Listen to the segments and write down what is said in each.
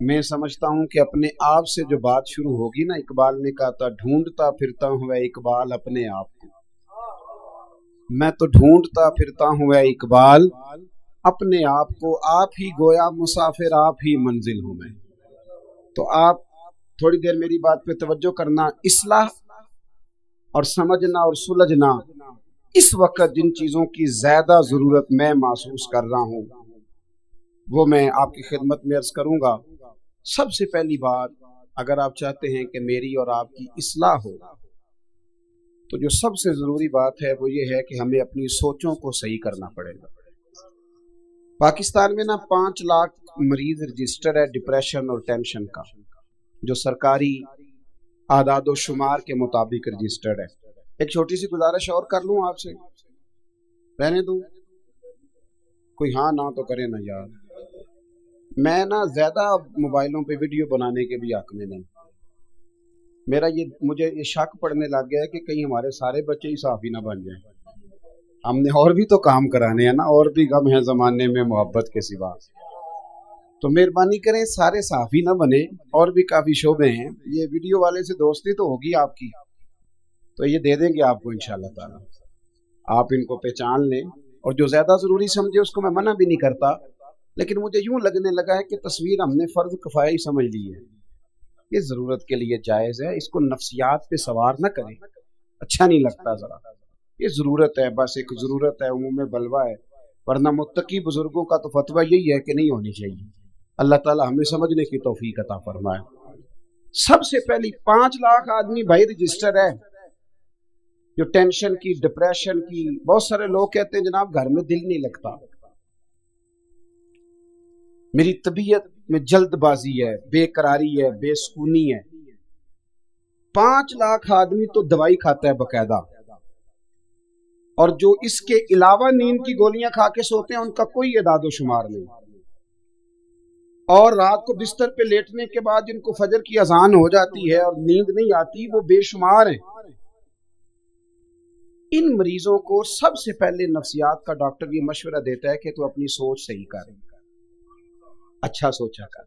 میں سمجھتا ہوں کہ اپنے آپ سے جو بات شروع ہوگی نا، اقبال نے کہا تھا ڈھونڈتا پھرتا ہوں اے اقبال اپنے آپ کو، میں تو ڈھونڈتا پھرتا ہوں اے اقبال اپنے آپ کو، آپ ہی گویا مسافر آپ ہی منزل ہوں میں۔ تو آپ تھوڑی دیر میری بات پہ توجہ کرنا، اصلاح اور سمجھنا اور سلجھنا، اس وقت جن چیزوں کی زیادہ ضرورت میں محسوس کر رہا ہوں وہ میں آپ کی خدمت میں عرض کروں گا۔ سب سے پہلی بات، اگر آپ چاہتے ہیں کہ میری اور آپ کی اصلاح ہو تو جو سب سے ضروری بات ہے وہ یہ ہے کہ ہمیں اپنی سوچوں کو صحیح کرنا پڑے گا۔ پاکستان میں نا 5 لاکھ مریض رجسٹر ہے ڈپریشن اور ٹینشن کا، جو سرکاری اعداد و شمار کے مطابق رجسٹرڈ ہے۔ ایک چھوٹی سی گزارش اور کر لوں آپ سے، رہنے دوں کوئی ہاں نہ تو کرے نا یار، میں نا زیادہ موبائلوں پہ ویڈیو بنانے کے بھی حق میں نہیں، مجھے یہ شک پڑنے لگ گیا ہے کہ کہیں ہمارے سارے بچے ہی صحافی نہ بن جائیں، ہم نے اور بھی تو کام کرانے ہیں نا، اور بھی غم ہے زمانے میں محبت کے سوا، تو مہربانی کریں سارے صحافی نہ بنے، اور بھی کافی شعبے ہیں، یہ ویڈیو والے سے دوستی تو ہوگی آپ کی تو یہ دے دیں گے آپ کو انشاءاللہ تعالی، آپ ان کو پہچان لیں، اور جو زیادہ ضروری سمجھے اس کو میں منع بھی نہیں کرتا، لیکن مجھے یوں لگنے لگا ہے کہ تصویر ہم نے فرض کفایہ سمجھ لی ہے، یہ ضرورت کے لیے جائز ہے، اس کو نفسیات پہ سوار نہ کریں، اچھا نہیں لگتا، ذرا یہ ضرورت ہے، بس ایک ضرورت ہے، عموم بلوہ ہے، ورنہ متقی بزرگوں کا تو فتویٰ یہی ہے کہ نہیں ہونی چاہیے۔ اللہ تعالی ہمیں سمجھنے کی توفیق عطا فرمائے۔ سب سے پہلی 5 لاکھ آدمی بھائی رجسٹر ہے، جو ٹینشن کی، ڈپریشن کی، بہت سارے لوگ کہتے ہیں جناب گھر میں دل نہیں لگتا، میری طبیعت میں جلد بازی ہے، بے قراری ہے، بے سکونی ہے۔ 5 لاکھ آدمی تو دوائی کھاتا ہے باقاعدہ، اور جو اس کے علاوہ نیند کی گولیاں کھا کے سوتے ہیں ان کا کوئی اعداد و شمار نہیں، اور رات کو بستر پہ لیٹنے کے بعد جن کو فجر کی اذان ہو جاتی ہے اور نیند نہیں آتی وہ بے شمار ہیں۔ ان مریضوں کو سب سے پہلے نفسیات کا ڈاکٹر یہ مشورہ دیتا ہے کہ تو اپنی سوچ صحیح کر، اچھا سوچا کر۔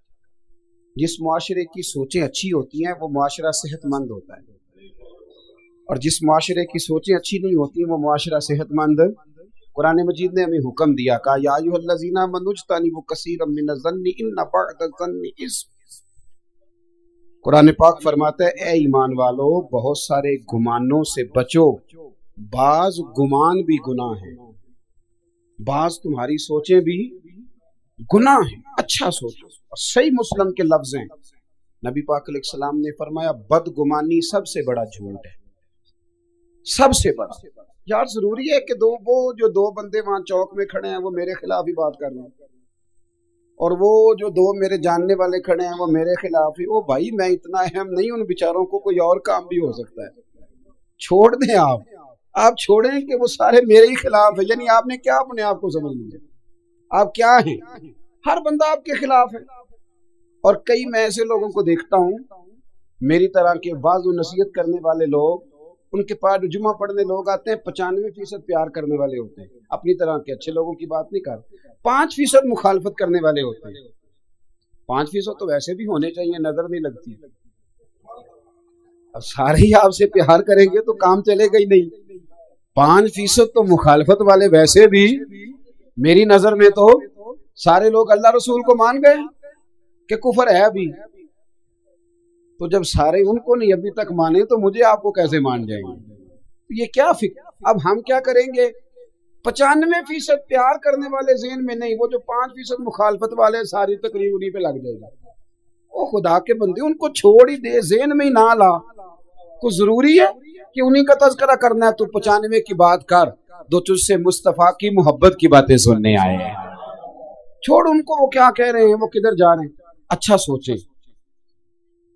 جس معاشرے کی سوچیں اچھی ہوتی ہیں وہ معاشرہ صحت مند ہوتا ہے، اور جس معاشرے کی سوچیں اچھی نہیں ہوتی وہ معاشرہ صحت مند۔ قرآن مجید نے ہمیں حکم دیا، کہا یا ایھا الذین آمنوا اجتنبوا کثیرا من الظن ان بعض الظن اثم۔ قرآن پاک فرماتا ہے اے ایمان والو بہت سارے گمانوں سے بچو، بعض گمان بھی گناہ ہیں، بعض تمہاری سوچیں بھی گناہ ہیں، اچھا سوچو۔ صحیح مسلم کے لفظ ہیں، نبی پاک علیہ السلام نے فرمایا بدگمانی سب سے بڑا جھوٹ ہے، سب سے بڑا۔ یار ضروری ہے کہ وہ جو 2 بندے وہاں چوک میں کھڑے ہیں وہ میرے خلاف ہی بات کر رہے ہیں، اور وہ جو 2 میرے جاننے والے کھڑے ہیں وہ میرے خلاف ہی، او بھائی میں اتنا اہم نہیں، ان بیچاروں کو کوئی اور کام بھی ہو سکتا ہے، چھوڑ دیں آپ چھوڑیں کہ وہ سارے میرے ہی خلاف ہے، یعنی آپ نے کیا اپنے آپ کو سمجھ لیا، آپ کیا ہیں؟ ہر بندہ آپ کے خلاف ہے۔ اور کئی میں ایسے لوگوں کو دیکھتا ہوں میری طرح کے بعض نصیحت کرنے والے لوگ، ان کے پاس جمعہ پڑھنے لوگ آتے ہیں 95% پیار کرنے والے ہوتے ہیں، اپنی طرح کے اچھے لوگوں کی بات نہیں کر، 5% مخالفت کرنے والے ہوتے ہیں۔ 5% تو ویسے بھی ہونے چاہیے، نظر نہیں لگتی، اب سارے ہی آپ سے پیار کریں گے تو کام چلے گا ہی نہیں۔ 5% تو مخالفت والے ویسے بھی میری نظر میں تو سارے لوگ اللہ رسول کو مان گئے کہ کفر ہے ابھی، تو جب سارے ان کو نہیں ابھی تک مانے تو مجھے آپ کو کیسے مان جائیں گے؟ یہ کیا فکر؟ اب ہم کیا کریں گے؟ 95% پیار کرنے والے ذہن میں نہیں، وہ جو 5% مخالفت والے ساری تقریر انہی پہ لگ جائے گا۔ او خدا کے بندے ان کو چھوڑ ہی دے، ذہن میں ہی نہ لا، کو ضروری ہے کہ انہی کا تذکرہ کرنا ہے؟ تو 95 کی بات کر، دو تجھ سے مصطفیٰ کی محبت کی باتیں سننے آئے ہیں، چھوڑ ان کو، وہ کیا کہہ رہے ہیں، وہ کدھر جا رہے ہیں، اچھا سوچیں۔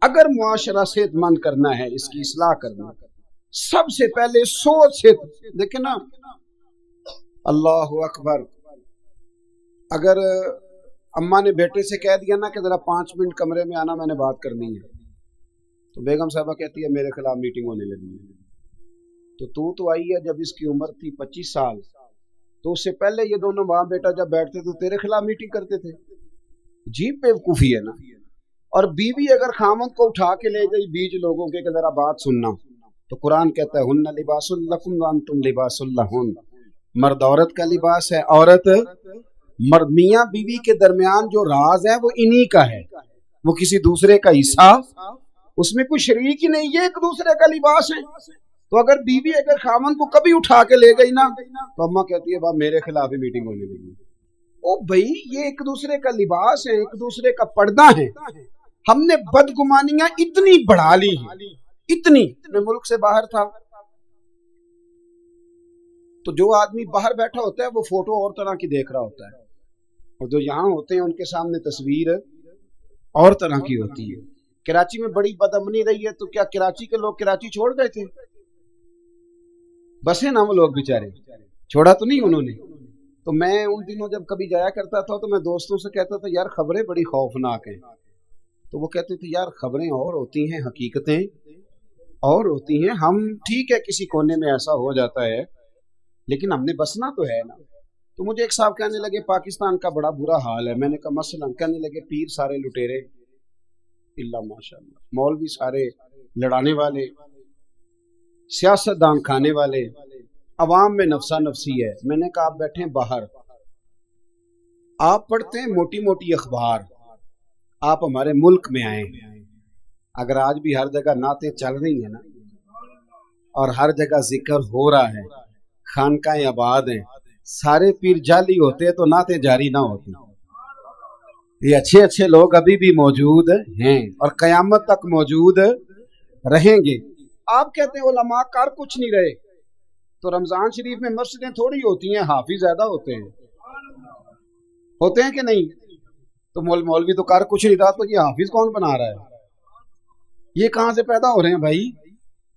اگر معاشرہ صحت مند کرنا ہے، اس کی اصلاح کرنا ہے، سب سے پہلے سوچ سے دیکھیں نا، اللہ اکبر، اگر اماں نے بیٹے سے کہہ دیا نا کہ ذرا 5 منٹ کمرے میں آنا، میں نے بات کرنی ہے، تو بیگم صاحبہ کہتی ہے میرے خلاف میٹنگ ہونے لگی ہے، تو آئی ہے جب اس کی عمر تھی 25 سال، تو اس سے پہلے یہ دونوں ماں بیٹا جب بیٹھتے تو تیرے خلاف میٹنگ کرتے تھے، عجیب بیوقوفی ہے نا۔ اور بیوی اگر خامند کو اٹھا کے لے گئی بیچ لوگوں کے کہ ذرا بات سننا، تو قرآن کہتا ہے ہن لباس لکم وانتم لباس لہن، مرد عورت کا لباس ہے، عورت مرد، میاں بیوی کے درمیان جو راز ہے وہ انہی کا ہے، وہ کسی دوسرے کا حصہ اس میں کوئی شریک ہی نہیں، یہ ایک دوسرے کا لباس ہے۔ تو اگر بیوی اگر خامن کو کبھی اٹھا کے لے گئی نا تو اماں کہتی ہے باپ میرے خلاف ہی میٹنگ ہونے لگی۔ او بھائی یہ ایک دوسرے کا لباس ہے، ایک دوسرے کا پردہ ہے۔ ہم نے بدگمانیاں اتنی بڑھا لی ہیں، اتنی۔ میں ملک سے باہر تھا تو جو آدمی باہر بیٹھا ہوتا ہے وہ فوٹو اور طرح کی دیکھ رہا ہوتا ہے، اور جو یہاں ہوتے ہیں ان کے سامنے تصویر اور طرح کی ہوتی ہے۔ کراچی میں بڑی بدامنی رہی ہے، تو کیا کراچی کے لوگ کراچی چھوڑ گئے تھے؟ بسیں نا وہ لوگ بیچارے، چھوڑا تو نہیں انہوں نے۔ تو میں ان دنوں جب کبھی جایا کرتا تھا تو میں دوستوں سے کہتا تھا یار خبریں بڑی خوفناک ہیں، تو وہ کہتے تھے یار خبریں اور ہوتی ہیں، حقیقتیں اور ہوتی ہیں، ہم ٹھیک ہے کسی کونے میں ایسا ہو جاتا ہے لیکن ہم نے بسنا تو ہے نا۔ تو مجھے ایک صاحب کہنے لگے پاکستان کا بڑا برا حال ہے، میں نے کہا مثلا، کہنے لگے پیر سارے لٹیرے اللہ ماشاءاللہ، مولوی سارے لڑانے والے، سیاستدان کھانے والے، عوام میں نفسا نفسی ہے۔ میں نے کہا آپ بیٹھے ہیں باہر، آپ پڑھتے ہیں موٹی موٹی اخبار، آپ ہمارے ملک میں آئے، اگر آج بھی ہر جگہ نعتیں چل رہی ہیں نا اور ہر جگہ ذکر ہو رہا ہے، خانقاہیں آباد ہیں، سارے پیر جعلی ہوتے تو نعتیں جاری نہ ہوتی۔ یہ اچھے اچھے لوگ ابھی بھی موجود ہیں اور قیامت تک موجود رہیں گے۔ آپ کہتے ہیں علماء کر کچھ نہیں رہے، تو رمضان شریف میں مسجدیں تھوڑی ہوتی ہیں، حافظ زیادہ ہوتے ہیں کہ نہیں؟ تو مولوی تو کر کچھ نہیں رہا، تو یہ حافظ کون بنا رہا ہے؟ یہ کہاں سے پیدا ہو رہے ہیں بھائی؟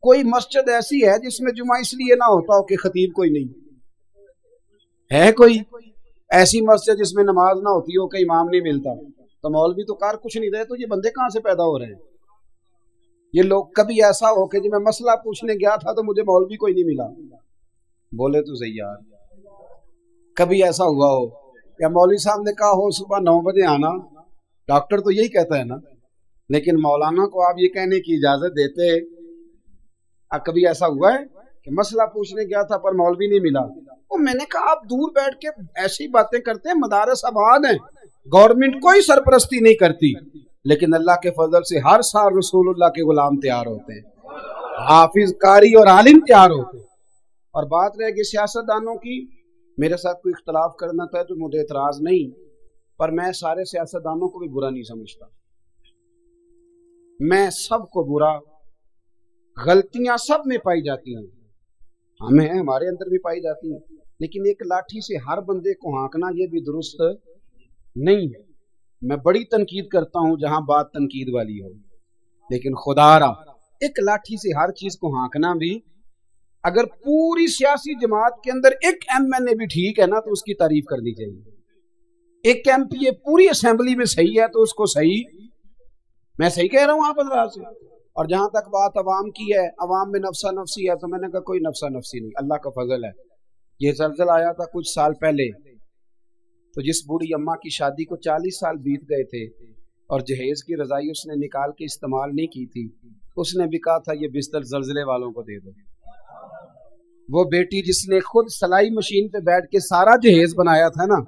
کوئی مسجد ایسی ہے جس میں جمعہ اس لیے نہ ہوتا ہو کہ خطیب کوئی نہیں ہے؟ کوئی ایسی مسجد جس میں نماز نہ ہوتی ہو کہ امام نہیں ملتا؟ تو مولوی تو کار کچھ نہیں رہے، تو یہ بندے کہاں سے پیدا ہو رہے ہیں؟ یہ لوگ کبھی ایسا ہو کہ جب میں مسئلہ پوچھنے گیا تھا تو مجھے مولوی کوئی نہیں ملا، بولے تو صحیح یار، کبھی ایسا ہوا ہو یا مولوی صاحب نے کہا ہو صبح 9 بجے آنا، ڈاکٹر تو یہی کہتا ہے نا، لیکن مولانا کو آپ یہ کہنے کی اجازت دیتے؟ کبھی ایسا ہوا ہے کہ مسئلہ پوچھنے گیا تھا پر مولوی نہیں ملا؟ تو میں نے کہا آپ دور بیٹھ کے ایسی باتیں کرتے ہیں، مدارس آباد ہیں، گورنمنٹ کوئی سرپرستی نہیں کرتی، لیکن اللہ کے فضل سے ہر سال رسول اللہ کے غلام تیار ہوتے ہیں، حافظ، قاری اور عالم تیار ہوتے ہیں۔ اور بات رہے گی سیاستدانوں کی، میرے ساتھ کوئی اختلاف کرنا تھا تو مجھے اعتراض نہیں، پر میں سارے سیاستدانوں کو بھی برا نہیں سمجھتا، میں سب کو برا، غلطیاں سب میں پائی جاتی ہیں، ہمیں ہمارے اندر بھی پائی جاتی ہیں، لیکن ایک لاٹھی سے ہر بندے کو ہانکنا یہ بھی درست نہیں ہے۔ میں بڑی تنقید کرتا ہوں جہاں بات تنقید والی ہو، لیکن خدا را ایک لاٹھی سے ہر چیز کو ہانکنا بھی، اگر پوری سیاسی جماعت کے اندر ایک ایم این اے بھی ٹھیک ہے نا تو اس کی تعریف کرنی چاہیے، ایک ایم پی اے پوری اسمبلی میں صحیح ہے تو اس کو صحیح، میں صحیح کہہ رہا ہوں آپ حضرات سے۔ اور جہاں تک بات عوام کی ہے، عوام میں نفسا نفسی ہے، تو میں نے کہا کوئی نفسا نفسی نہیں، اللہ کا فضل ہے۔ یہ زلزلہ آیا تھا کچھ سال پہلے، تو جس بوڑھی اماں کی شادی کو 40 سال بیت گئے تھے اور جہیز کی رضائی اس نے نکال کے استعمال نہیں کی تھی، اس نے بھی کہا تھا یہ بستر زلزلے والوں کو دے دو۔ وہ بیٹی جس نے خود سلائی مشین پہ بیٹھ کے سارا جہیز بنایا تھا نا،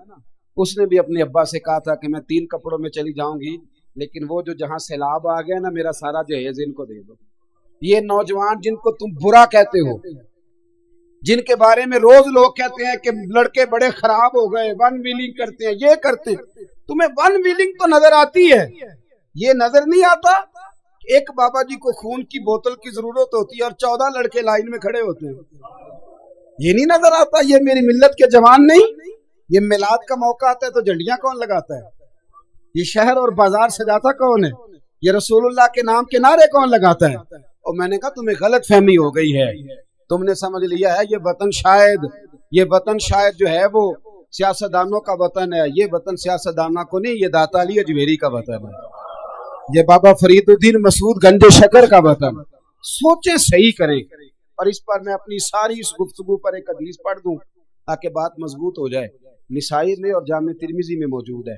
اس نے بھی اپنے ابا سے کہا تھا کہ میں 3 کپڑوں میں چلی جاؤں گی، لیکن وہ جو جہاں سیلاب آ گیا نا میرا سارا جہیز ان کو دے دو۔ یہ نوجوان جن کو تم برا کہتے ہو، جن کے بارے میں روز لوگ کہتے ہیں کہ لڑکے بڑے خراب ہو گئے، ون ویلنگ کرتے ہیں، یہ کرتے ہیں، تمہیں ون ویلنگ تو نظر آتی ہے، یہ نظر نہیں آتا کہ ایک بابا جی کو خون کی بوتل کی ضرورت ہوتی ہے اور 14 لڑکے لائن میں کھڑے ہوتے ہیں، یہ نہیں نظر آتا؟ یہ میری ملت کے جوان نہیں؟ یہ میلاد کا موقع آتا ہے تو جھنڈیاں کون لگاتا ہے؟ یہ شہر اور بازار سجاتا کون ہے؟ یہ رسول اللہ کے نام کے نعرے کون لگاتا ہے؟ اور میں نے کہا تمہیں غلط فہمی ہو گئی ہے، تم نے سمجھ لیا ہے یہ وطن شاید جو ہے وہ سیاستدانوں کا وطن ہے، یہ وطن سیاستدانوں کو نہیں، یہ داتا علی اجمیری کا وطن ہے، یہ بابا فرید الدین مسعود گنج شکر کا وطن۔ سوچیں صحیح کریں، اور اس پر میں اپنی ساری اس گفتگو پر ایک حدیث پڑھ دوں تاکہ بات مضبوط ہو جائے، نسائی میں اور جامع ترمذی میں موجود ہے۔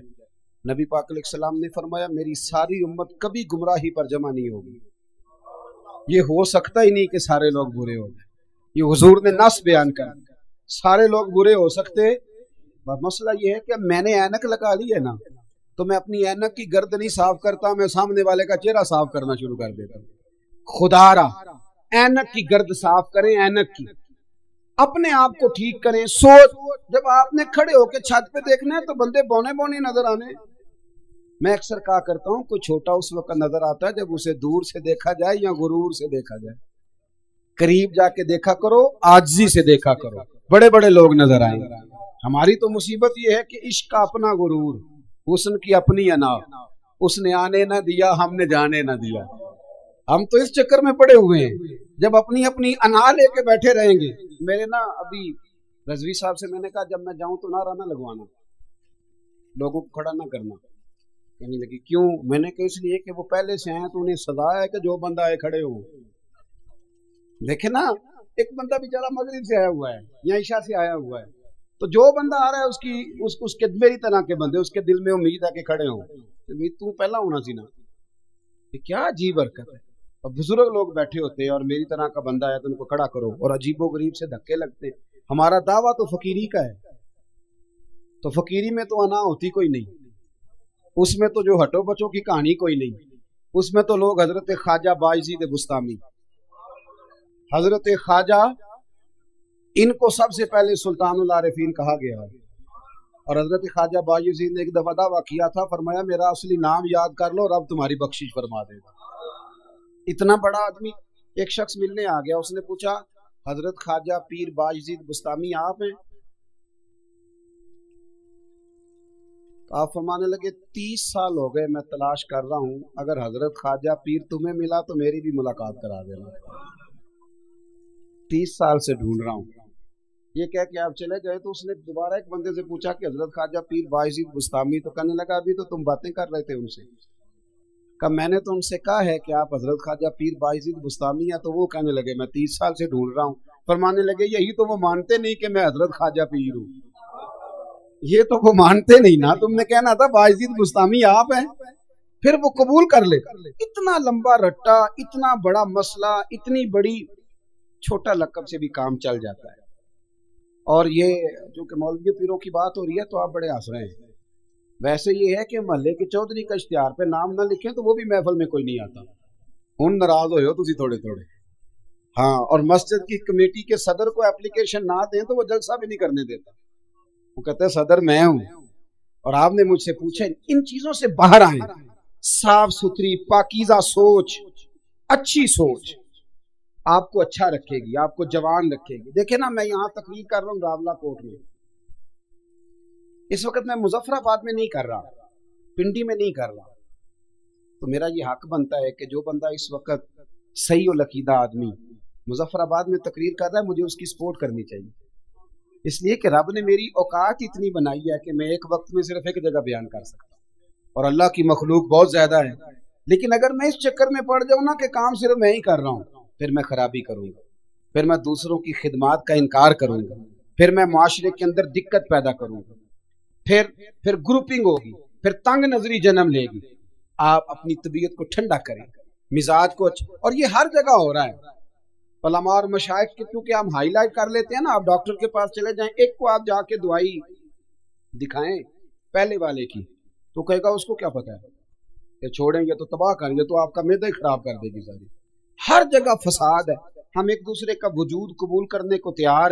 نبی پاک علیہ السلام نے فرمایا میری ساری امت کبھی گمراہی پر جمع نہیں ہوگی. یہ ہو سکتا ہی نہیں کہ سارے لوگ برے ہو جائیں. یہ حضور نے نص بیان کر سارے لوگ برے ہو سکتے. مسئلہ یہ ہے کہ میں نے اینک لگا لی ہے نا تو میں اپنی اینک کی گرد نہیں صاف کرتا, میں سامنے والے کا چہرہ صاف کرنا شروع کر دیتا ہوں. خدا را اینک کی گرد صاف کریں, اینک کی اپنے آپ کو ٹھیک کریں. سوچ جب آپ نے کھڑے ہو کے چھت پہ دیکھنا ہے تو بندے بونے بونے نظر آنے. میں اکثر کہا کرتا ہوں کوئی چھوٹا اس وقت نظر آتا ہے جب اسے دور سے دیکھا جائے یا غرور سے دیکھا جائے. قریب جا کے دیکھا کرو, عاجزی سے دیکھا کرو, بڑے بڑے لوگ نظر آئیں. ہماری تو مصیبت یہ ہے کہ عشق کا اپنا غرور, حسن کی اپنی انا, اس نے آنے نہ دیا ہم نے جانے نہ دیا. ہم تو اس چکر میں پڑے ہوئے ہیں جب اپنی اپنی انا لے کے بیٹھے رہیں گے. میرے نا ابھی رضوی صاحب سے میں نے کہا جب میں جاؤں تو نعرہ نہ لگوانا, لوگوں کو کھڑا نہ کرنا. کہنے لگی کیوں؟ میں نے کہا اس لیے کہ وہ پہلے سے ہیں تو انہیں سزا ہے کہ جو بندہ آئے کھڑے ہو. دیکھیں نا ایک بندہ بیچارہ مغرب سے آیا ہوا ہے یا عشاء سے آیا ہوا ہے, تو جو بندہ آ رہا ہے اس کے میری طرح کے بندے اس کے دل میں امید ہے کہ کھڑے ہوں. تو پہلا ہونا سی نا. یہ کیا عجیب حرکت ہے. اور بزرگ لوگ بیٹھے ہوتے ہیں اور میری طرح کا بندہ ہے تو ان کو کھڑا کرو, اور عجیب و غریب سے دھکے لگتے ہیں. ہمارا دعویٰ تو فقیری کا ہے, تو فقیری میں تو انا ہوتی کوئی نہیں, اس میں تو جو ہٹو بچوں کی کہانی کوئی نہیں, اس میں تو لوگ حضرت خواجہ باعزید بستامی, حضرت خواجہ ان کو سب سے پہلے سلطان العارفین کہا گیا ہے. اور حضرت خواجہ باعزید نے ایک دفعہ دعویٰ کیا تھا, فرمایا میرا اصلی نام یاد کر لو, رب تمہاری بخشش فرما دے گا. اتنا بڑا آدمی. ایک شخص ملنے آ گیا, اس نے پوچھا حضرت خواجہ پیر باعزید بستامی آپ ہیں؟ تو آپ فرمانے لگے 30 سال ہو گئے میں تلاش کر رہا ہوں, اگر حضرت خواجہ پیر تمہیں ملا تو میری بھی ملاقات کرا دینا. 30 سال سے ڈھونڈ رہا ہوں. یہ کہہ کہ آپ چلے گئے تو اس نے دوبارہ ایک بندے سے پوچھا کہ حضرت خواجہ پیر باعزید بستامی, تو کہنے لگا ابھی تو تم باتیں کر رہے تھے ان سے. کہ میں نے تو ان سے کہا ہے کہ آپ حضرت خواجہ پیر باعزید بستامی ہیں, تو وہ کہنے لگے میں 30 سال سے ڈھونڈ رہا ہوں. فرمانے لگے یہی تو وہ مانتے نہیں کہ میں حضرت خواجہ پیر ہوں, یہ تو وہ مانتے نہیں نا. تم نے کہنا تھا باعزید بستامی آپ ہیں, پھر وہ قبول کر لے. اتنا لمبا رٹا, اتنا بڑا مسئلہ, اتنی بڑی, چھوٹا لقب سے بھی کام چل جاتا ہے. اور یہ جو کہ مولوی پیروں کی بات ہو رہی ہے تو آپ بڑے ہنس رہے ہیں. ویسے یہ ہے کہ محلے کے چودھری کا اشتہار پہ نام نہ لکھیں تو وہ بھی محفل میں کوئی نہیں آتا. ہن ناراض ہوئے ہو تسی تھوڑے تھوڑے. ہاں, اور مسجد کی کمیٹی کے صدر کو اپلیکیشن نہ دیں تو وہ جلسہ بھی نہیں کرنے دیتا. وہ کہتے ہیں صدر میں ہوں, اور آپ نے مجھ سے پوچھا ان چیزوں سے باہر آئیں. صاف ستھری پاکیزہ سوچ, اچھی سوچ آپ کو اچھا رکھے گی, آپ کو جوان رکھے گی. دیکھیں نا میں یہاں تقریر کر رہا ہوں راولہ کوٹ میں, اس وقت میں مظفر آباد میں نہیں کر رہا, پنڈی میں نہیں کر رہا. تو میرا یہ حق بنتا ہے کہ جو بندہ اس وقت صحیح العقیدہ آدمی مظفر آباد میں تقریر کر رہا ہے مجھے اس کی سپورٹ کرنی چاہیے. اس لیے کہ رب نے میری اوقات اتنی بنائی ہے کہ میں ایک وقت میں صرف ایک جگہ بیان کر سکتا ہوں, اور اللہ کی مخلوق بہت زیادہ ہے. لیکن اگر میں اس چکر میں پڑ جاؤں نا کہ کام صرف میں ہی کر رہا ہوں, پھر میں خرابی کروں گا, پھر میں دوسروں کی خدمات کا انکار کروں گا, پھر میں معاشرے کے اندر دقت پیدا کروں گا, پھر گروپنگ ہوگی, پھر تنگ نظری جنم لے گی. آپ اپنی طبیعت کو ٹھنڈا کریں, مزاج کو اچھا, اور یہ ہر جگہ ہو رہا ہے. علماء اور مشائخ کے کیونکہ ہم ہائی لائٹ کر لیتے ہیں نا, آپ ڈاکٹر کے پاس چلے جائیں, ایک کو آپ جا کے دوائی دکھائیں پہلے والے کی تو کہے گا اس کو کیا پتا ہے, کہ چھوڑیں گے تو تباہ کریں گے تو آپ کا معدہ ہی خراب کر دے گی ساری. ہر جگہ فساد ہے. ہم ایک دوسرے کا وجود قبول کرنے کو تیار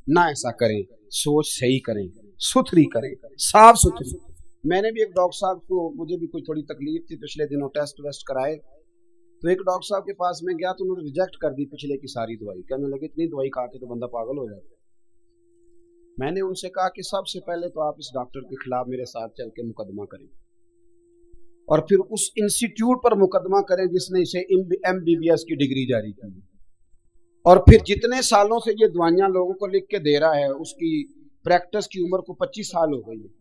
نہ, ایسا کریں. سوچ صحیح کریں, ستھری کریں, صاف ستھری. میں نے بھی ایک ڈاکٹر صاحب کو, مجھے بھی کوئی تھوڑی تکلیف تھی پچھلے دنوں, ٹیسٹ ویسٹ کرائے تو ایک ڈاکٹر صاحب کے پاس میں گیا تو انہوں نے ریجیکٹ کر دی پچھلے کی ساری دوائی. کہنے لگے اتنی دوائی کھا کے تو بندہ پاگل ہو جاتا ہے. میں نے ان سے کہا کہ سب سے پہلے تو آپ اس ڈاکٹر کے خلاف میرے ساتھ چل کے مقدمہ کریں, اور پھر اس انسٹیٹیوٹ پر مقدمہ کریں جس نے اسے MBBS کی ڈگری جاری کی, اور پھر جتنے سالوں سے یہ دوائیاں لوگوں کو لکھ کے دے رہا ہے اس کی پریکٹس کی عمر کو 25 سال ہو گئی ہے.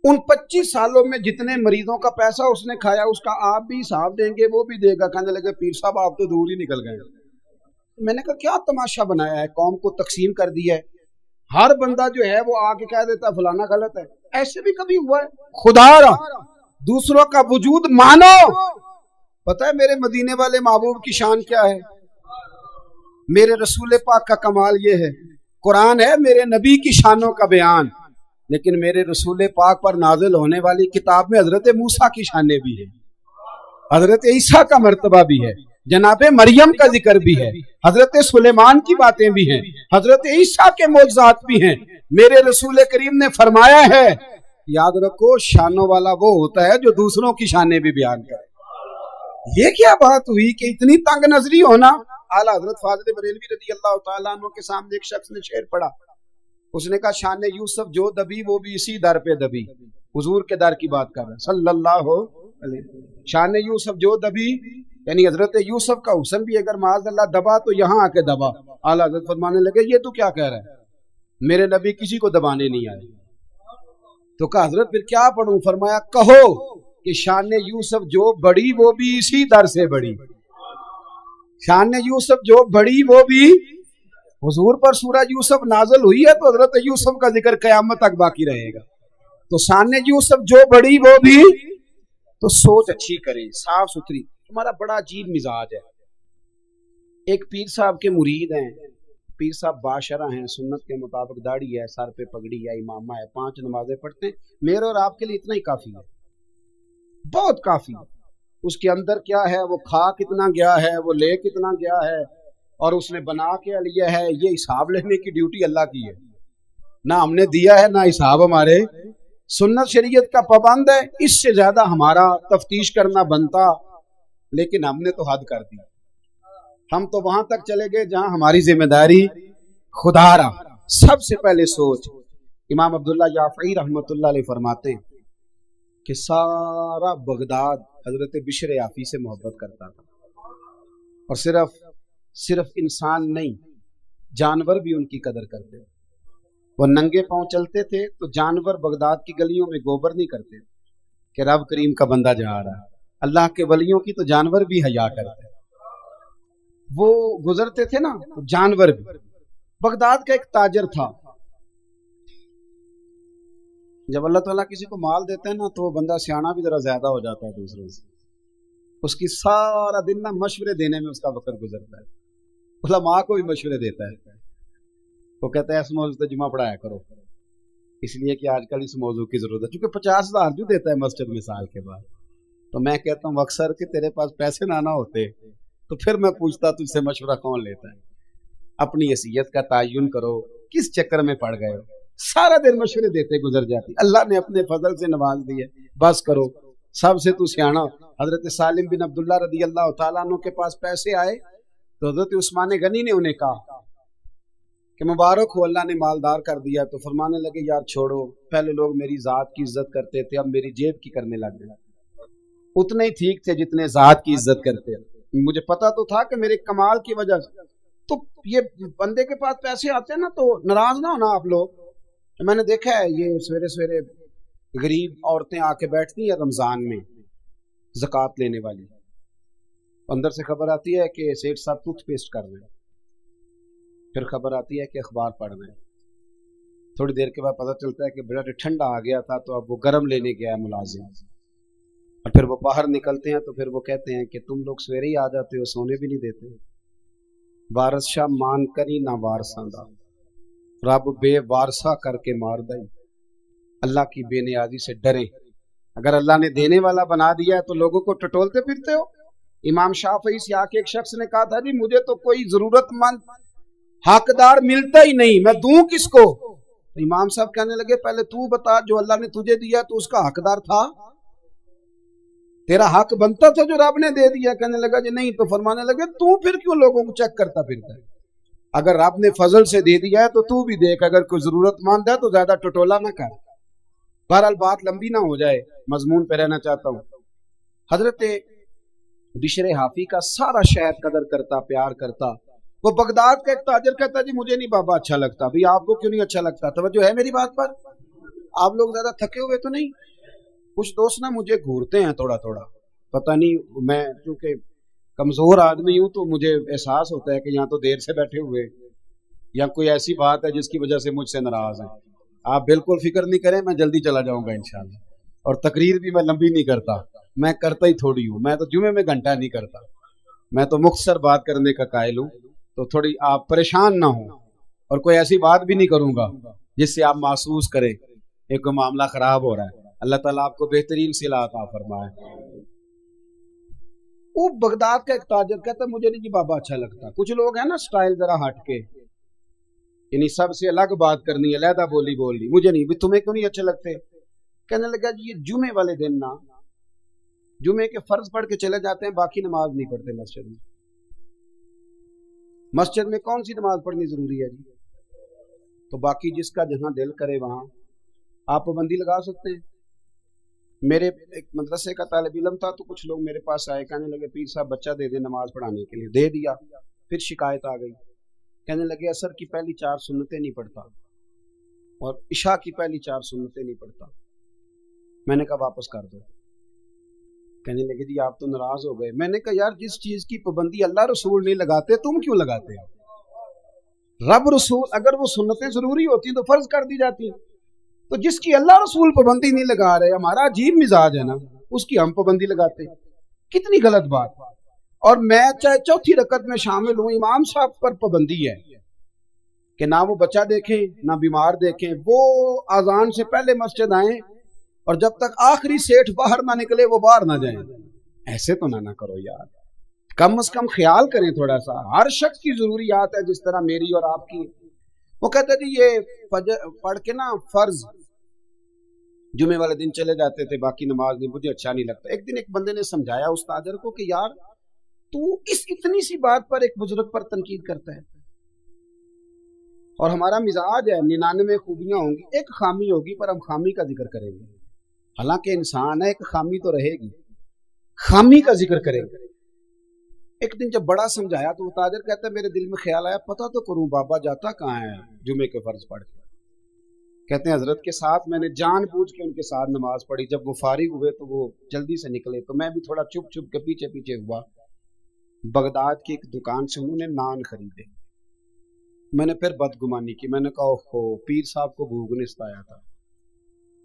ان 25 سالوں میں جتنے مریضوں کا پیسہ اس نے کھایا اس کا آپ بھی حساب دیں گے, وہ بھی دے گا. کہنے لگے پیر صاحب آپ تو دور ہی نکل گئے. میں نے کہا کیا تماشا بنایا ہے, قوم کو تقسیم کر دیا ہے. ہر بندہ جو ہے وہ آ کے کہہ دیتا فلانا غلط ہے. ایسے بھی کبھی ہوا ہے؟ خدا را دوسروں کا وجود مانو. پتہ ہے میرے مدینے والے محبوب کی شان کیا ہے؟ میرے رسول پاک کا کمال یہ ہے، قرآن ہے میرے نبی کی شانوں کا بیان، لیکن میرے رسول پاک پر نازل ہونے والی کتاب میں حضرت موسیٰ کی شانیں بھی ہیں، حضرت عیسیٰ کا مرتبہ بھی ہے، جناب مریم کا ذکر بھی ہے، حضرت سلیمان کی باتیں بھی ہیں، حضرت عیسیٰ کے معجزات بھی ہیں. میرے رسول کریم نے فرمایا ہے یاد رکھو شانوں والا وہ ہوتا ہے جو دوسروں کی شانیں بھی بیان کرے. یہ کیا بات ہوئی کہ اتنی تنگ نظری ہونا؟ اعلیٰ حضرت فاضل بریلوی رضی اللہ تعالیٰ عنہ کے سامنے ایک شخص نے شعر پڑھا. اس نے کہا شان یوسف جو دبی وہ بھی اسی در پہ دبی. حضور کے در کی بات کر رہے ہیں صلی اللہ علیہ. شان یوسف جو دبی یعنی حضرت یوسف کا حسن بھی اگر معاذ اللہ دبا تو یہاں آ کے دبا. اعلیٰ حضرت فرمانے لگے یہ تو کیا کہہ رہا ہے، میرے نبی کسی کو دبانے نہیں آئے. تو کہا حضرت پھر کیا پڑھوں؟ فرمایا کہو کہ شان یوسف جو بڑی وہ بھی اسی در سے بڑی. شان یوسف جو بڑی وہ بھی، حضور پر سورہ یوسف نازل ہوئی ہے تو حضرت یوسف کا ذکر قیامت تک باقی رہے گا. تو شان یوسف جو بڑی وہ بھی. تو سوچ اچھی کریں، صاف ستھری. تمہارا بڑا عجیب مزاج ہے. ایک پیر صاحب کے مرید ہیں، پیر صاحب باشرہ ہیں، سنت کے مطابق داڑھی ہے، سر پہ پگڑی ہے، امامہ ہے، 5 نمازیں پڑھتے ہیں. میرے اور آپ کے لیے اتنا ہی کافی ہے، بہت کافی. اس کے اندر کیا ہے، وہ کھا کتنا گیا ہے، وہ لے کتنا گیا ہے، اور اس نے بنا کے لیا ہے، یہ حساب لینے کی ڈیوٹی اللہ کی ہے. نہ ہم نے دیا ہے نہ حساب ہمارے. سنت شریعت کا پابند ہے، اس سے زیادہ ہمارا تفتیش کرنا بنتا، لیکن ہم نے تو حد کر دی. ہم تو وہاں تک چلے گئے جہاں ہماری ذمہ داری. خدا را سب سے پہلے سوچ. امام عبداللہ جعفری رحمۃ اللہ علیہ فرماتے ہیں کہ سارا بغداد حضرت بشر یافی سے محبت کرتا تھا، اور صرف انسان نہیں جانور بھی ان کی قدر کرتے. وہ ننگے پاؤں چلتے تھے تو جانور بغداد کی گلیوں میں گوبر نہیں کرتے کہ رب کریم کا بندہ جا رہا ہے. اللہ کے ولیوں کی تو جانور بھی حیا کرتے. وہ گزرتے تھے نا تو جانور بھی. بغداد کا ایک تاجر تھا. جب اللہ تعالیٰ کسی کو مال دیتا ہے نا تو وہ بندہ سیانا بھی ذرا زیادہ ہو جاتا ہے دوسروں سے. اس کی سارا دن نا مشورے دینے میں اس کا وقت گزرتا ہے. علماء کو بھی مشورے دیتا ہے. وہ کہتا ہے اس موضوع پہ جمعہ پڑھایا کرو، اس لیے کہ آج کل اس موضوع کی ضرورت ہے. چونکہ 50,000 جو دیتا ہے مسجد میں سال کے بعد. تو میں کہتا ہوں اکثر کہ تیرے پاس پیسے نہ ہوتے تو پھر میں پوچھتا تجھ سے مشورہ کون لیتا ہے. اپنی حیثیت کا تعین کرو، کس چکر میں پڑ گئے ہو. سارا دن مشورے دیتے گزر جاتی. اللہ نے اپنے فضل سے نواز دیے، بس کرو، سب سے تو سیانا. حضرت سالم بن عبداللہ رضی اللہ تعالیٰ عنہ کے پاس پیسے آئے تو حضرت عثمان غنی نے انہیں کہا کہ مبارک ہو اللہ نے مالدار کر دیا. تو فرمانے لگے یار چھوڑو، پہلے لوگ میری ذات کی عزت کرتے تھے، اب میری جیب کی کرنے لگ گئے. اتنے ہی ٹھیک تھے جتنے ذات کی عزت کرتے. مجھے پتا تو تھا کہ میرے کمال کی وجہ سے. تو یہ بندے کے پاس پیسے آتے ہیں نا تو ناراض نہ ہونا آپ لوگ. میں نے دیکھا ہے یہ سویرے سویرے غریب عورتیں آ کے بیٹھتی ہیں رمضان میں زکوٰۃ لینے والی. اندر سے خبر آتی ہے کہ سیٹھ صاحب ٹوتھ پیسٹ کر رہے ہیں، پھر خبر آتی ہے کہ اخبار پڑھ رہے ہیں. تھوڑی دیر کے بعد پتہ چلتا ہے کہ بڑا ٹھنڈا آ گیا تھا تو اب وہ گرم لینے گیا ہے ملازم. اور پھر وہ باہر نکلتے ہیں تو پھر وہ کہتے ہیں کہ تم لوگ سویرے ہی آ جاتے ہو، سونے بھی نہیں دیتے. وارث شاہ مان کری نہ وارثاں دا، رب بے وارثہ کر کے مار دائی. اللہ کی بے نیازی سے ڈریں. اگر اللہ نے دینے والا بنا دیا ہے تو لوگوں کو ٹٹولتے پھرتے ہو. امام شافعی سے آ کے ایک شخص نے کہا تھا جی مجھے تو کوئی ضرورت مند حقدار ملتا ہی نہیں، میں دوں کس کو؟ تو امام صاحب کہنے لگے پہلے تو بتا جو اللہ نے تجھے دیا تو اس کا حقدار تھا؟ تیرا حق بنتا تھا جو رب نے دے دیا؟ کہنے لگا جی نہیں. تو فرمانے لگے تو پھر کیوں لوگوں کو چیک کرتا پھرتا ہے؟ اگر رب نے فضل سے دے دیا ہے تو تو بھی دیکھ، اگر کوئی ضرورت مند ہے تو زیادہ ٹٹولا نہ کر. بہرحال بات لمبی نہ ہو جائے، مضمون پہ رہنا چاہتا ہوں. حضرت بشر حافی کا سارا شہر قدر کرتا، پیار کرتا. وہ بغداد کا ایک تاجر کہتا جی مجھے نہیں بابا اچھا لگتا. بھی آپ کو کیوں نہیں اچھا لگتا؟ توجہ ہے میری بات پر؟ آپ لوگ زیادہ تھکے ہوئے تو نہیں؟ کچھ دوست نا مجھے گھورتے ہیں تھوڑا تھوڑا، پتہ نہیں، میں کیونکہ کمزور آدمی ہوں تو مجھے احساس ہوتا ہے کہ یہاں تو دیر سے بیٹھے ہوئے، یا کوئی ایسی بات ہے جس کی وجہ سے مجھ سے ناراض ہیں، آپ بالکل فکر نہیں کریں، میں جلدی چلا جاؤں گا انشاءاللہ۔ اور تقریر بھی میں لمبی نہیں کرتا، میں کرتا ہی تھوڑی ہوں، میں تو جمعے میں گھنٹہ نہیں کرتا، میں تو مختصر بات کرنے کا قائل ہوں، تو تھوڑی آپ پریشان نہ ہوں، اور کوئی ایسی بات بھی نہیں کروں گا جس سے آپ محسوس کریں کہ کوئی معاملہ خراب ہو رہا ہے۔ اللہ تعالیٰ آپ کو بہترین صلہ عطا فرمائے۔ وہ بغداد کا ایک تاجر کہتا ہے مجھے نہیں جی بابا اچھا لگتا، کچھ لوگ ہیں نا سٹائل ذرا ہٹ کے، یعنی سب سے الگ بات کرنی ہے، علیحدہ بولی بولنی، مجھے نہیں، بھی تمہیں کیوں نہیں اچھے لگتے؟ کہنے لگا جی یہ جمعے والے دن نا جمعے کے فرض پڑھ کے چلے جاتے ہیں، باقی نماز نہیں پڑھتے مسجد میں۔ مسجد میں کون سی نماز پڑھنی ضروری ہے جی؟ تو باقی جس کا جہاں دل کرے وہاں آپ پابندی لگا سکتے ہیں۔ میرے ایک مدرسے کا طالب علم تھا، تو کچھ لوگ میرے پاس آئے، کہنے لگے پیر صاحب بچہ دے دیں نماز پڑھانے کے لیے، دے دیا، پھر شکایت آ گئی، کہنے لگے عصر کی پہلی 4 سنتیں نہیں پڑھتا اور عشاء کی پہلی 4 سنتیں نہیں پڑھتا۔ میں نے کہا واپس کر دو۔ کہنے لگے جی آپ تو ناراض ہو گئے۔ میں نے کہا یار جس چیز کی پابندی اللہ رسول نہیں لگاتے تم کیوں لگاتے ہو؟ رب رسول اگر وہ سنتیں ضروری ہوتی تو فرض کر دی جاتی، تو جس کی اللہ رسول پابندی نہیں لگا رہے، ہمارا عجیب مزاج ہے نا، اس کی ہم پابندی لگاتے، کتنی غلط بات۔ اور میں چاہے چوتھی رکعت میں شامل ہوں، امام صاحب پر پابندی ہے کہ نہ وہ بچہ دیکھیں نہ بیمار دیکھیں، وہ اذان سے پہلے مسجد آئیں اور جب تک آخری سیٹھ باہر نہ نکلے وہ باہر نہ جائیں۔ ایسے تو نہ کرو یار، کم از کم خیال کریں تھوڑا سا، ہر شخص کی ضروریات ہے جس طرح میری اور آپ کی۔ وہ کہتے جی یہ فجر پڑھ کے نا فرض جمعے والے دن چلے جاتے تھے، باقی نماز نہیں، مجھے اچھا نہیں لگتا۔ ایک دن ایک بندے نے سمجھایا اس تاجر کو کہ یار تو اس اتنی سی بات پر ایک بزرگ پر تنقید کرتا ہے، اور ہمارا مزاج ہے 99 خوبیاں ہوں گی، ایک خامی ہوگی پر ہم خامی کا ذکر کریں گے، حالانکہ انسان ہے، ایک خامی تو رہے گی، خامی کا ذکر کریں گے۔ ایک دن جب بڑا سمجھایا تو وہ تاجر کہتا ہے میرے دل میں خیال آیا پتہ تو کروں بابا جاتا کہاں ہے جمعے کے فرض پڑھ کے۔ کہتے ہیں حضرت کے ساتھ میں نے جان بوجھ کے ان کے ساتھ نماز پڑھی، جب وہ فارغ ہوئے تو وہ جلدی سے نکلے، تو میں بھی تھوڑا چھپ چھپ کے پیچھے پیچھے ہوا۔ بغداد کی ایک دکان سے انہوں نے نان خریدے، میں نے پھر بدگمانی کی، میں نے کہا اوہو پیر صاحب کو بھوک نے ستایا تھا،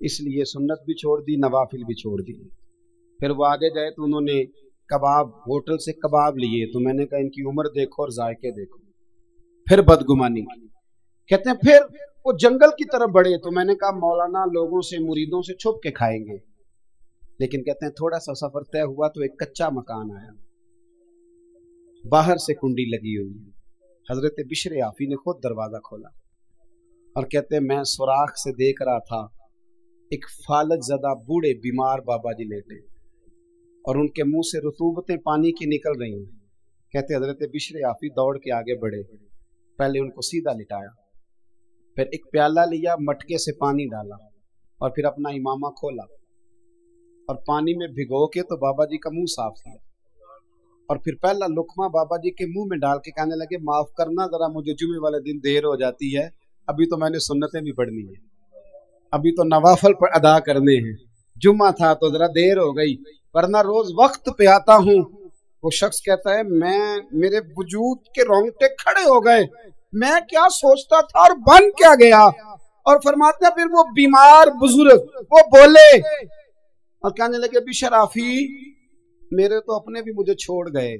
اس لیے سنت بھی چھوڑ دی، نوافل بھی چھوڑ دی۔ پھر وہ آگے گئے تو انہوں نے کباب ہوٹل سے کباب لیے، تو میں نے کہا ان کی عمر دیکھو اور ذائقے دیکھو، پھر بدگمانی کی۔ کہتے ہیں پھر وہ جنگل کی طرف بڑھے، تو میں نے کہا مولانا لوگوں سے مریدوں سے چھپ کے کھائیں گے، لیکن کہتے ہیں تھوڑا سا سفر طے ہوا تو ایک کچا مکان آیا، باہر سے کنڈی لگی ہوئی، حضرت بشر عافی نے خود دروازہ کھولا اور کہتے ہیں میں سوراخ سے دیکھ رہا تھا ایک فالج زدہ بوڑھے بیمار بابا جی لیٹے اور ان کے منہ سے رطوبتیں پانی کی نکل رہی ہیں۔ کہتے حضرت بشر عافی دوڑ کے آگے بڑھے، پہلے ان کو سیدھا لٹایا، پھر ایک پیالہ لیا، مٹکے سے پانی ڈالا اور پھر اپنا امامہ کھولا اور پانی میں بھگو کے تو بابا جی کا منہ صاف کیا، اور پھر پہلا لقمہ بابا جی کے منہ میں ڈال کے کہنے لگے معاف کرنا ذرا مجھے جمعے والے دن دیر ہو جاتی ہے، ابھی تو میں نے سنتیں بھی پڑھنی ہیں، ابھی تو نوافل پر ادا کرنے ہیں، جمعہ تھا تو ذرا دیر ہو گئی ورنہ روز وقت پہ آتا ہوں۔ وہ شخص کہتا ہے میرے وجود کے رونگٹے کھڑے ہو گئے، میں کیا سوچتا تھا اور بن کیا گیا۔ اور فرماتے ہیں پھر وہ بیمار بزرگ وہ بولے اور کہنے لگے بشر عافی میرے تو اپنے بھی مجھے چھوڑ گئے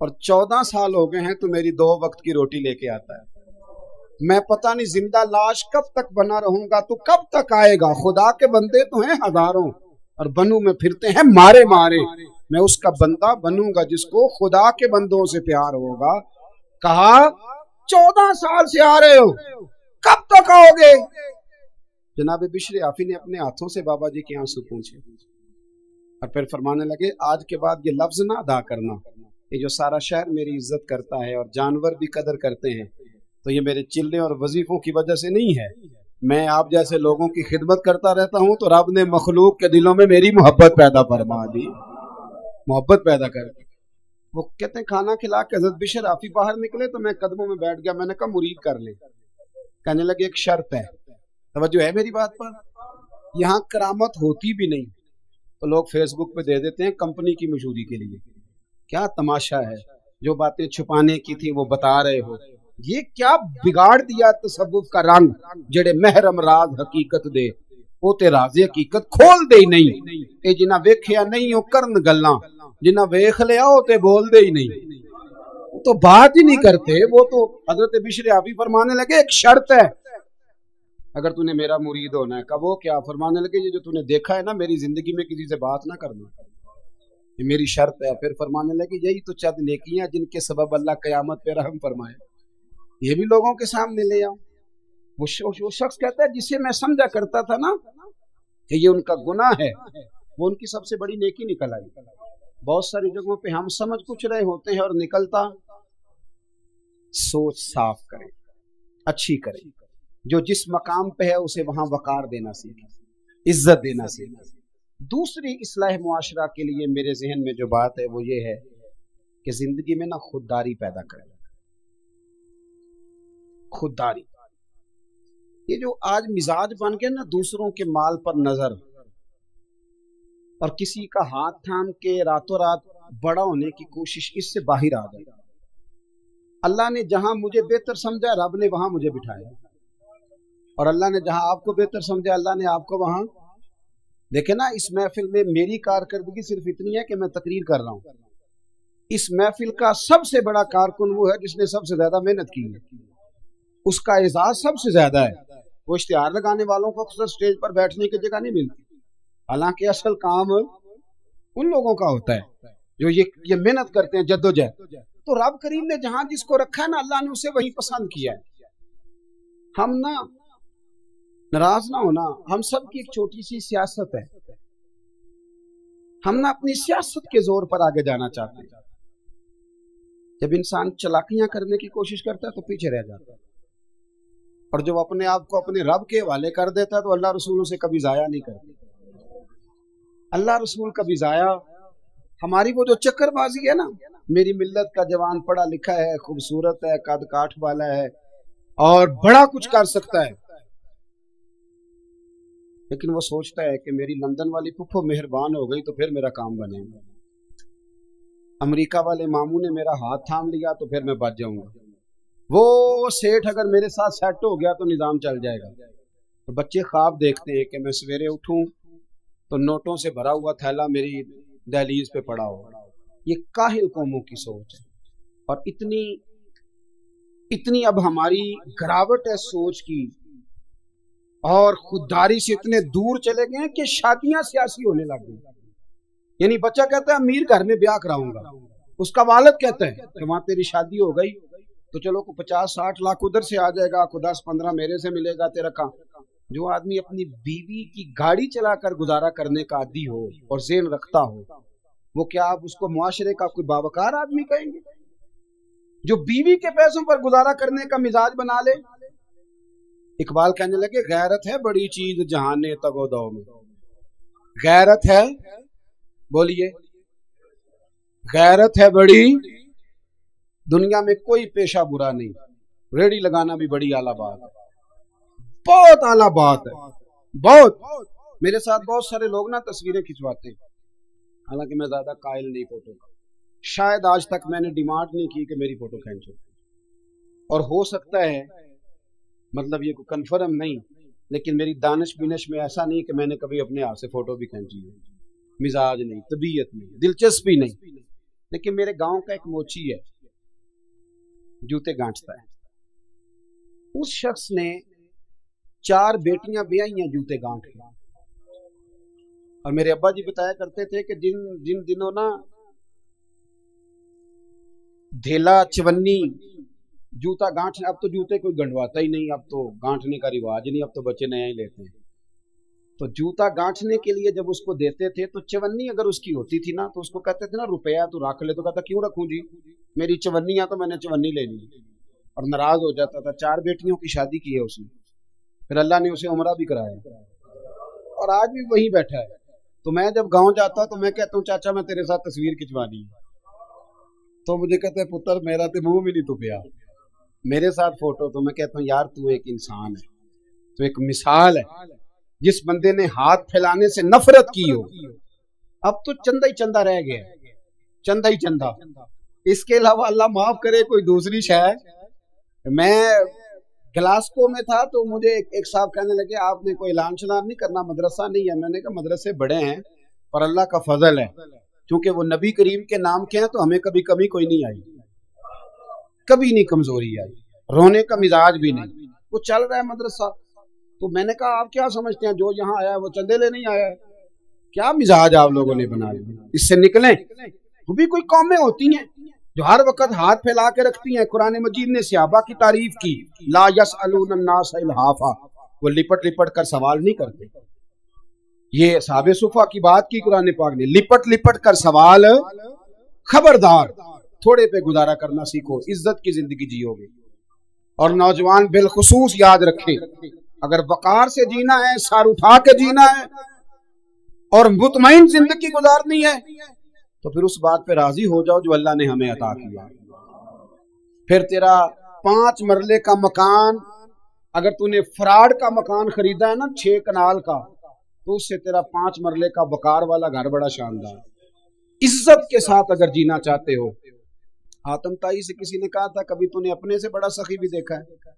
اور 14 سال ہو گئے ہیں تو میری 2 وقت کی روٹی لے کے آتا ہے، میں پتہ نہیں زندہ لاش کب تک بنا رہوں گا، تو کب تک آئے گا؟ خدا کے بندے تو ہیں ہزاروں اور بنوں میں پھرتے ہیں مارے مارے، میں اس کا بندہ بنوں گا جس کو خدا کے بندوں سے پیار ہوگا۔ کہا 14 سال سے آ رہے ہو، کب تک آؤ گے؟ جناب بشر عافی نے اپنے ہاتھوں سے بابا جی کے آنسو پوچھے اور پھر فرمانے لگے آج کے بعد یہ لفظ نہ ادا کرنا، یہ جو سارا شہر میری عزت کرتا ہے اور جانور بھی قدر کرتے ہیں تو یہ میرے چلے اور وظیفوں کی وجہ سے نہیں ہے، میں آپ جیسے لوگوں کی خدمت کرتا رہتا ہوں تو رب نے مخلوق کے دلوں میں میری محبت پیدا فرما دی، محبت پیدا کر دی۔ وہ کہتے ہیں کھانا کھلا کے حضرت بشر عافی باہر نکلے تو میں قدموں میں بیٹھ گیا، میں نے کہا مرید کر لے۔ کہنے لگے ایک شرط ہے، توجہ ہے میری بات پر، یہاں کرامت ہوتی بھی نہیں تو لوگ فیس بک پہ دے دیتے ہیں کمپنی کی مشہوری کے لیے، کیا تماشا ہے، جو باتیں چھپانے کی تھی وہ بتا رہے ہو، یہ کیا بگاڑ دیا تصوف کا رنگ جڑے محرم راز حقیقت دے وہ تے راز حقیقت کھول دے ہی نہیں. اے جنہ ویکھیا نہیں او کرن گلاں، جنہ ویکھ لیا او تے بول دے ہی نہیں، تو بات ہی نہیں کرتے. وہ تو حضرت بشر حافی فرمانے لگے ایک شرط ہے اگر تو نے میرا مرید ہونا ہے. کب وہ کیا فرمانے لگے یہ جو تو نے دیکھا ہے نا میری زندگی میں کسی سے بات نہ کرنا، یہ میری شرط ہے. پھر فرمانے لگے یہی تو چند نیکیاں جن کے سبب اللہ قیامت پہ رحم فرمائے، یہ بھی لوگوں کے سامنے لے آؤں. وہ شخص کہتا ہے جسے میں سمجھا کرتا تھا نا کہ یہ ان کا گناہ ہے، وہ ان کی سب سے بڑی نیکی نکل آئی. بہت ساری جگہوں پہ ہم سمجھ کچھ رہے ہوتے ہیں اور نکلتا سوچ صاف کریں، اچھی کریں. جو جس مقام پہ ہے اسے وہاں وقار دینا سیکھیں، عزت دینا سیکھیں. دوسری اصلاح معاشرہ کے لیے میرے ذہن میں جو بات ہے وہ یہ ہے کہ زندگی میں نا خودداری پیدا کریں. خودداری یہ جو آج مزاج بن گیا نا دوسروں کے مال پر نظر اور کسی کا ہاتھ تھام کے راتوں رات بڑا ہونے کی کوشش، اس سے باہر آ جائے. اللہ نے جہاں مجھے بہتر سمجھا رب نے وہاں مجھے بٹھایا، اور اللہ نے جہاں آپ کو بہتر سمجھا اللہ نے آپ کو وہاں. دیکھیں نا اس محفل میں میری کارکردگی صرف اتنی ہے کہ میں تقریر کر رہا ہوں. اس محفل کا سب سے بڑا کارکن وہ ہے جس نے سب سے زیادہ محنت کی ہے، اس کا اعزاز سب سے زیادہ ہے. وہ اشتہار لگانے والوں کو اکثر سٹیج پر بیٹھنے کی جگہ نہیں ملتی، حالانکہ اصل کام ان لوگوں کا ہوتا ہے جو یہ محنت کرتے ہیں جدوجہد. تو رب کریم نے جہاں جس کو رکھا ہے نا اللہ نے اسے وہی پسند کیا ہے. ہم نا ناراض نہ ہونا، ہم سب کی ایک چھوٹی سی سیاست ہے، ہم نا اپنی سیاست کے زور پر آگے جانا چاہتے ہیں. جب انسان چلاکیاں کرنے کی کوشش کرتا ہے تو پیچھے رہ جاتا ہے، اور جب اپنے آپ کو اپنے رب کے حوالے کر دیتا ہے تو اللہ رسول سے کبھی ضائع نہیں کرتے. اللہ رسول کبھی ضائع. ہماری وہ جو چکر بازی ہے نا، میری ملت کا جوان پڑھا لکھا ہے، خوبصورت ہے، قد کاٹھ والا ہے اور بڑا کچھ کر سکتا ہے، لیکن وہ سوچتا ہے کہ میری لندن والی پھپھو مہربان ہو گئی تو پھر میرا کام بنے گا، امریکہ والے ماموں نے میرا ہاتھ تھام لیا تو پھر میں بچ جاؤں گا، وہ سیٹھ اگر میرے ساتھ سیٹ ہو گیا تو نظام چل جائے گا. تو بچے خواب دیکھتے ہیں کہ میں سویرے اٹھوں تو نوٹوں سے بھرا ہوا تھیلا میری دہلیز پہ پڑا ہو. یہ کاہل قوموں کی سوچ ہے، اور اتنی اب ہماری گراوٹ ہے سوچ کی، اور خودداری سے اتنے دور چلے گئے ہیں کہ شادیاں سیاسی ہونے لگ گئی. یعنی بچہ کہتا ہے امیر گھر میں بیاہ کراؤں گا، اس کا والد کہتا ہے کہ وہاں تیری شادی ہو گئی تو چلو کو 50-60 لاکھ ادھر سے آ جائے گا، کو 10-15 میرے سے ملے گا تیرا کام. جو آدمی اپنی بیوی کی گاڑی چلا کر گزارا کرنے کا عادی ہو اور ذہن رکھتا ہو، وہ کیا آپ اس کو معاشرے کا کوئی باوقار آدمی کہیں گے؟ جو بیوی کے پیسوں پر گزارا کرنے کا مزاج بنا لے. اقبال کہنے لگے غیرت ہے بڑی چیز جہان تگ و دو میں. غیرت ہے، بولیے، غیرت ہے بڑی، دنیا میں کوئی پیشہ برا نہیں. ریڑھی لگانا بھی بڑی اعلیٰ بات ہے، بہت اعلیٰ بات ہے، بہت. میرے ساتھ بہت سارے لوگ نا تصویریں کھنچواتے ہیں، حالانکہ میں زیادہ قائل نہیں فوٹو کا. شاید آج تک میں نے ڈیمانڈ نہیں کی کہ میری فوٹو کھینچو، اور ہو سکتا ہے مطلب یہ کوئی کنفرم نہیں، لیکن میری دانش بینش میں ایسا نہیں کہ میں نے کبھی اپنے ہاتھ سے فوٹو بھی کھینچی ہے. مزاج نہیں، طبیعت نہیں، دلچسپی نہیں. لیکن میرے گاؤں کا ایک موچی ہے جوتے گانٹتا ہے، اس شخص نے 4 بیٹیاں بیائی ہیں جوتے گانٹ کے. اور میرے ابا جی بتایا کرتے تھے کہ جن دنوں نا دھیلا چونی جوتا گانٹنے، اب تو جوتے کوئی گنڈواتا ہی نہیں، اب تو گانٹنے کا رواج نہیں، اب تو بچے نیا ہی لیتے ہیں. تو جوتا گانٹنے کے لیے جب اس کو دیتے تھے تو چونی اگر اس کی ہوتی تھی نا تو اس کو کہتے تھے نا روپیہ تو رکھ لے. تو کہتا کیوں رکھوں جی، میری چونی ہے تو میں نے چونی لینی ہے. اور ناراض ہو جاتا تھا. 4 بیٹیوں کی شادی کی ہے اس نے، پھر اللہ نے اسے عمرہ بھی کرایا، اور آج بھی وہیں بیٹھا ہے. تو میں جب گاؤں جاتا تو میں کہتا ہوں چاچا میں تیرے ساتھ تصویر کھنچوانی ہے، تو مجھے کہتے ہیں پتر میرا تو منہ بھی نہیں تو پیا میرے ساتھ فوٹو. تو میں کہتا ہوں یار تو ایک انسان ہے، تو ایک مثال ہے. جس بندے نے ہاتھ پھیلانے سے نفرت کی ہو، اب تو چندہ ہی چندہ رہ گیا، چندہ ہی چندہ. اس کے علاوہ اللہ معاف کرے کوئی دوسری شے میں گلاسکو میں تھا تو مجھے ایک صاحب کہنے لگے آپ نے کوئی اعلان شلان نہیں کرنا، مدرسہ نہیں ہے؟ میں نے کہا مدرسے بڑے ہیں پر اللہ کا فضل ہے، کیونکہ وہ نبی کریم کے نام کے ہیں تو ہمیں کبھی کمی کوئی نہیں آئی، کبھی نہیں کمزوری آئی، رونے کا مزاج بھی نہیں، وہ چل رہا ہے مدرسہ۔ تو میں نے کہا آپ کیا سمجھتے ہیں جو یہاں آیا ہے وہ چندے لے نہیں آیا ہے؟ کیا مزاج آپ لوگوں نے بنا لیا، اس سے نکلیں۔ وہ بھی کوئی قومیں ہوتی ہیں جو ہر وقت ہاتھ پھیلا کے رکھتی ہیں۔ قرآن مجید نے صحابہ کی تعریف کی، لا یسألون الناس الحافا، وہ لپٹ لپٹ کر سوال نہیں کرتے۔ یہ اصحاب صفا کی بات کی قرآن پاک نے، لپٹ لپٹ کر سوال، خبردار تھوڑے پہ گزارا کرنا سیکھو، عزت کی زندگی جیو گے۔ اور نوجوان بالخصوص یاد رکھیں، اگر وقار سے جینا ہے، سر اٹھا کے جینا ہے اور مطمئن زندگی گزارنی ہے تو پھر اس بات پہ راضی ہو جاؤ جو اللہ نے ہمیں عطا کیا۔ پھر تیرا 5 مرلے کا مکان، اگر تو نے فراڈ کا مکان خریدا ہے نا 6 کنال کا، تو اس سے تیرا 5 مرلے کا وقار والا گھر بڑا شاندار۔ عزت کے ساتھ اگر جینا چاہتے ہو، حاتم تائی سے کسی نے کہا تھا کبھی تو نے اپنے سے بڑا سخی بھی دیکھا ہے؟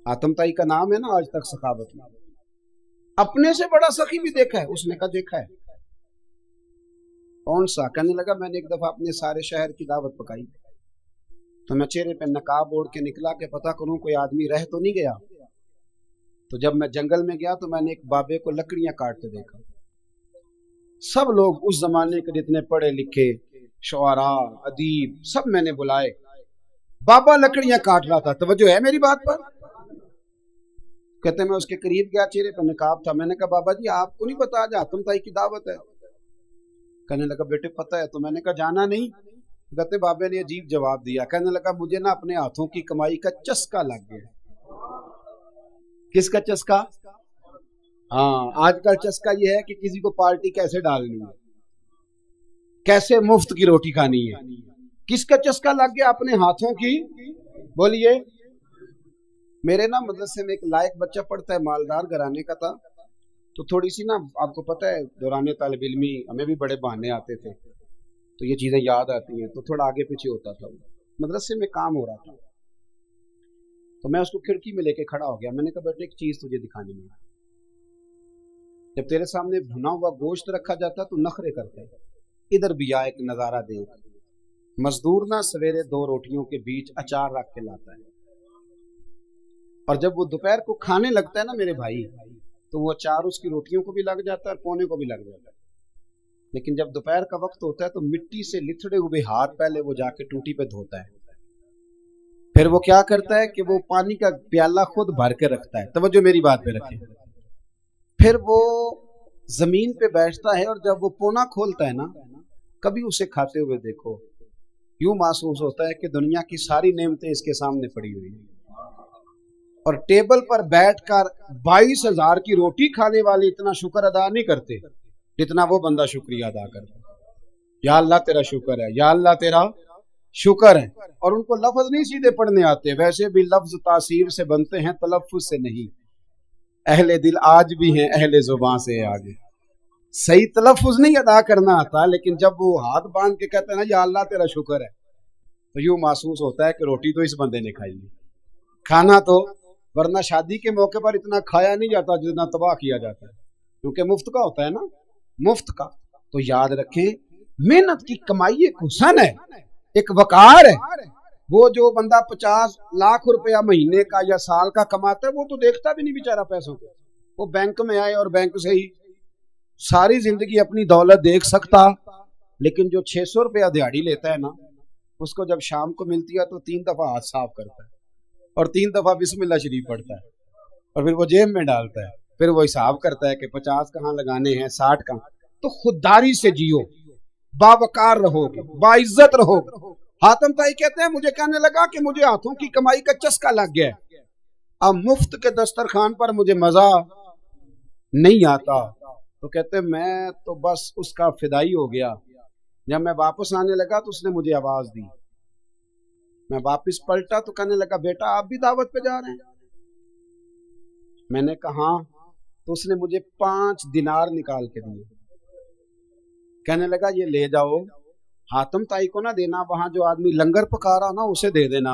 حاتم تائی کا نام ہے نا آج تک سخاوت میں، اپنے سے بڑا سخی بھی دیکھا ہے؟ اس نے کہا دیکھا ہے۔ کون سا؟ کہنے لگا میں نے ایک دفعہ اپنے سارے شہر کی دعوت پکائی تو میں چہرے پہ نقاب اوڑھ کے نکلا کہ پتہ کروں کوئی آدمی رہ تو نہیں گیا۔ تو جب میں جنگل میں گیا تو میں نے ایک بابے کو لکڑیاں کاٹتے دیکھا۔ سب لوگ اس زمانے کے جتنے پڑھے لکھے شعراء ادیب سب میں نے بلائے، بابا لکڑیاں کاٹ رہا تھا۔ توجہ ہے میری بات پر؟ کہتے میں اس کے قریب گیا، چہرے پہ نقاب تھا، میں نے کہا بابا جی آپ کو نہیں پتا آج حاتم تائی کی دعوت ہے؟ کہنے لگا بیٹے پتہ ہے۔ تو میں نے کہا جانا نہیں؟ کہتے بابے نے عجیب جواب دیا، کہنے لگا مجھے نا اپنے ہاتھوں کی کمائی کا چسکا لگ گیا۔ کس کا چسکا؟ ہاں آج کل چسکا یہ ہے کہ کسی کو پارٹی کیسے ڈالنی ہے، کیسے مفت کی روٹی کھانی ہے۔ کس کا چسکا لگ گیا؟ اپنے ہاتھوں کی۔ بولیے۔ میرے نا مدرسے میں ایک لائق بچہ پڑھتا ہے، مالدار گھرانے کا تھا، تو تھوڑی سی نا آپ کو پتہ ہے دوران طالب علمی ہمیں بھی بڑے بہانے آتے تھے تو یہ چیزیں یاد آتی ہیں، تو تھوڑا آگے پیچھے ہوتا تھا۔ مدرسے میں کام ہو رہا تھا تو میں اس کو کھڑکی میں لے کے کھڑا ہو گیا، میں نے کہا بیٹے ایک چیز تجھے دکھانی ہے، جب تیرے سامنے بھنا ہوا گوشت رکھا جاتا تو نخرے کرتا ہے، ادھر بھی آ ایک نظارہ دیکھ۔ مزدور نا سویرے 2 روٹیوں کے بیچ اچار رکھ کے لاتا ہے، اور جب وہ دوپہر کو کھانے لگتا ہے نا میرے بھائی تو وہ اچار اس کی روٹیوں کو بھی لگ جاتا ہے اور پونے کو بھی لگ جاتا ہے۔ لیکن جب دوپہر کا وقت ہوتا ہے تو مٹی سے لتھڑے ہوئے ہاتھ پہلے وہ جا کے ٹوٹی پہ دھوتا ہے، پھر وہ کیا کرتا ہے کہ وہ پانی کا پیالہ خود بھر کے رکھتا ہے۔ توجہ میری بات پہ رکھیں۔ پھر وہ زمین پہ بیٹھتا ہے اور جب وہ پونا کھولتا ہے نا، کبھی اسے کھاتے ہوئے دیکھو، یوں محسوس ہوتا ہے کہ دنیا کی ساری نعمتیں اس کے سامنے پڑی ہوئی ہیں، اور ٹیبل پر بیٹھ کر 22,000 کی روٹی کھانے والے اتنا شکر ادا نہیں کرتے جتنا وہ بندہ شکریہ ادا کرتا ہے۔ یا اللہ تیرا شکر ہے، یا اللہ تیرا شکر ہے۔ اور ان کو لفظ نہیں سیدھے پڑھنے آتے، ویسے بھی لفظ تاثیر سے بنتے ہیں تلفظ سے نہیں۔ اہل دل آج بھی ہیں اہل زبان سے آگے، صحیح تلفظ نہیں ادا کرنا آتا، لیکن جب وہ ہاتھ باندھ کے کہتے ہیں نا یا اللہ تیرا شکر ہے تو یوں محسوس ہوتا ہے کہ روٹی تو اس بندے نے کھائی ہے، کھانا تو، ورنہ شادی کے موقع پر اتنا کھایا نہیں جاتا جتنا تباہ کیا جاتا ہے، کیونکہ مفت کا ہوتا ہے نا، مفت کا۔ تو یاد رکھیں محنت کی کمائی ایک حسن ہے، ایک وقار ہے۔ وہ جو بندہ 50 لاکھ روپیہ مہینے کا یا سال کا کماتا ہے وہ تو دیکھتا بھی نہیں بیچارہ پیسوں کو، وہ بینک میں آئے اور بینک سے ہی ساری زندگی اپنی دولت دیکھ سکتا، لیکن جو 600 روپیہ دیہاڑی لیتا ہے نا، اس کو جب شام کو ملتی ہے تو 3 دفعہ ہاتھ صاف کرتا ہے اور 3 دفعہ بسم اللہ شریف پڑھتا ہے، اور پھر وہ جیب میں ڈالتا ہے، پھر وہ حساب کرتا ہے کہ 50 کہاں لگانے ہیں، 60 کہاں۔ تو خودداری سے جیو، باوقار رہو گے، باعزت رہو گے۔ حاتم تائی کہتے ہیں مجھے کہنے لگا کہ مجھے ہاتھوں کی کمائی کا چسکا لگ گیا ہے، اب مفت کے دسترخوان پر مجھے مزہ نہیں آتا۔ تو کہتے میں تو بس اس کا فدائی ہو گیا۔ جب میں واپس آنے لگا تو اس نے مجھے آواز دی، میں واپس پلٹا تو کہنے لگا بیٹا آپ بھی دعوت پہ جا رہے ہیں؟ میں نے کہا ہاں۔ تو اس نے مجھے 5 دینار نکال کے دیے، کہنے لگا یہ لے جاؤ، حاتم تائی کو نہ دینا، وہاں جو آدمی لنگر پکا رہا نا اسے دے دینا،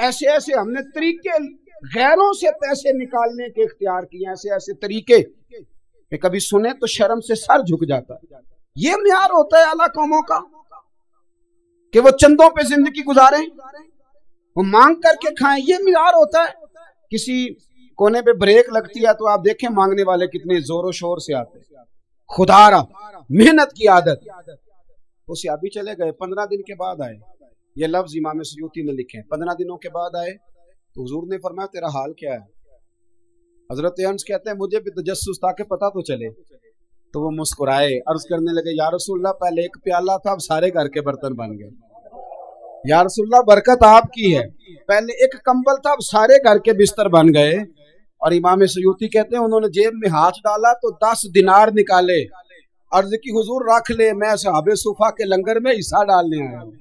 ایسے ایسے ہم نے طریقے غیروں سے پیسے نکالنے کے اختیار کیے، ایسے ایسے طریقے کہ کبھی سنے تو شرم سے سر جھک جاتا ہے۔ یہ معیار ہوتا ہے اعلیٰ قوموں کا کہ وہ چندوں پہ زندگی گزاریں، وہ مانگ کر کے کھائیں، یہ معیار ہوتا ہے۔ کسی کونے پہ بریک لگتی ہے تو آپ دیکھیں مانگنے والے کتنے زور و شور سے آتے ہیں۔ خدا را محنت کی عادت۔ وہ صحابی چلے گئے، 15 دن کے بعد آئے، یہ لفظ امام سیوطی نے لکھے، 15 دنوں کے بعد آئے تو حضور نے فرمایا تیرا حال کیا ہے؟ حضرت انس کہتے ہیں مجھے بھی تجسس تاکہ پتہ تو چلے، تو وہ مسکرائے، عرض کرنے لگے یا رسول اللہ پہلے ایک پیالہ تھا اب سارے گھر کے برتن بن گئے۔ یا رسول اللہ برکت آپ کی ہے، پہلے ایک کمبل تھا اب سارے گھر کے بستر بن گئے۔ اور امام سیوطی کہتے ہیں انہوں نے جیب میں ہاتھ ڈالا تو 10 دینار نکالے، عرض کی حضور رکھ لے، میں صحابہ صفا کے لنگر میں حصہ ڈالنے آیا ہوں،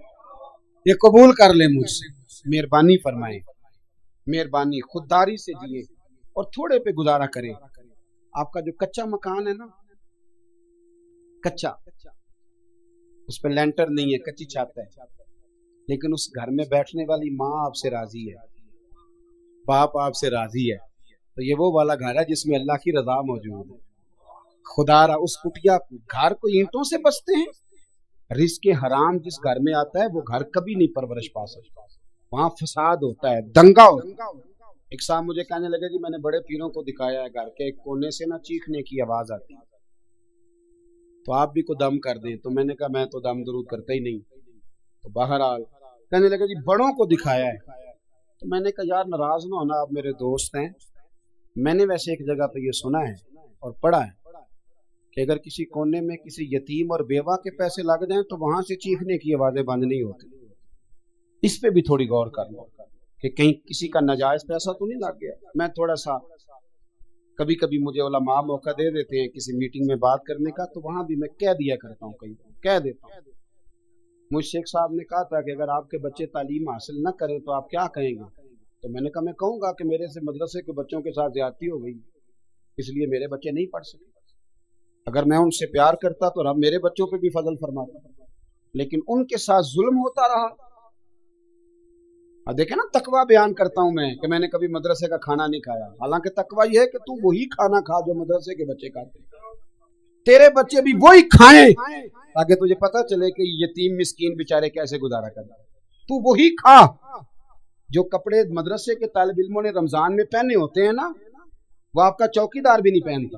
یہ قبول کر لے مجھ سے، مہربانی فرمائیں، مہربانی، خودداری سے جیے اور تھوڑے پہ گزارا کریں۔ آپ کا جو کچا مکان ہے نا، کچا، اس پہ لینٹر نہیں ہے، کچی چھت ہے، لیکن اس گھر میں بیٹھنے والی ماں آپ سے راضی ہے، باپ آپ سے راضی ہے، تو یہ وہ والا گھر ہے جس میں اللہ کی رضا موجود ہے۔ خدا را اس کٹیا گھر کو اینٹوں سے بستے ہیں، رزق حرام جس گھر میں آتا ہے وہ گھر کبھی نہیں پرورش پا سکتا، وہاں فساد ہوتا ہے، دنگا ہوتا ہے۔ ایک صاحب مجھے کہنے لگے جی میں نے بڑے پیروں کو دکھایا ہے گھر کے ایک کونے سے نہ چیخنے کی آواز آتی، تو آپ بھی کو دم کر دیں، تو میں نے کہا میں تو دم درود کرتا ہی نہیں، تو بہرحال کہنے لگے جی بڑوں کو دکھایا ہے، تو میں نے کہا یار ناراض نہ ہونا، آپ میرے دوست ہیں، میں نے ویسے ایک جگہ پہ یہ سنا ہے اور پڑھا ہے کہ اگر کسی کونے میں کسی یتیم اور بیوہ کے پیسے لگ جائیں تو وہاں سے چیخنے کی آوازیں بند نہیں ہوتی۔ اس پہ بھی تھوڑی غور کر لو کہ کہیں کسی کا ناجائز پیسہ تو نہیں لگ گیا۔ میں تھوڑا سا کبھی کبھی مجھے علماء موقع دے دیتے ہیں کسی میٹنگ میں بات کرنے کا، تو وہاں بھی میں کہہ دیا کرتا ہوں، کہیں کہہ دیتا ہوں۔ مجھ سے ایک صاحب نے کہا تھا کہ اگر آپ کے بچے تعلیم حاصل نہ کریں تو آپ کیا کہیں گے؟ تو میں نے کہا میں کہوں گا کہ میرے سے مدرسے کے بچوں کے ساتھ زیادتی ہو گئی، اس لیے میرے بچے نہیں پڑھ سکے۔ اگر میں ان سے پیار کرتا تو رب میرے بچوں پہ بھی فضل فرماتا، لیکن ان کے ساتھ ظلم ہوتا رہا۔ دیکھیں نا تقوی بیان کرتا ہوں میں کہ میں نے کبھی مدرسے کا کھانا نہیں کھایا، حالانکہ تقوی یہ ہے کہ تو وہی کھانا کھا جو مدرسے کے بچے کھاتے، تیرے بچے بھی وہی کھائیں تاکہ تجھے پتہ چلے کہ یتیم مسکین بیچارے کیسے گزارا کرتے، تو وہی کھا جو کپڑے مدرسے کے طالب علموں نے رمضان میں پہنے ہوتے ہیں نا، وہ آپ کا چوکیدار بھی نہیں پہنتا،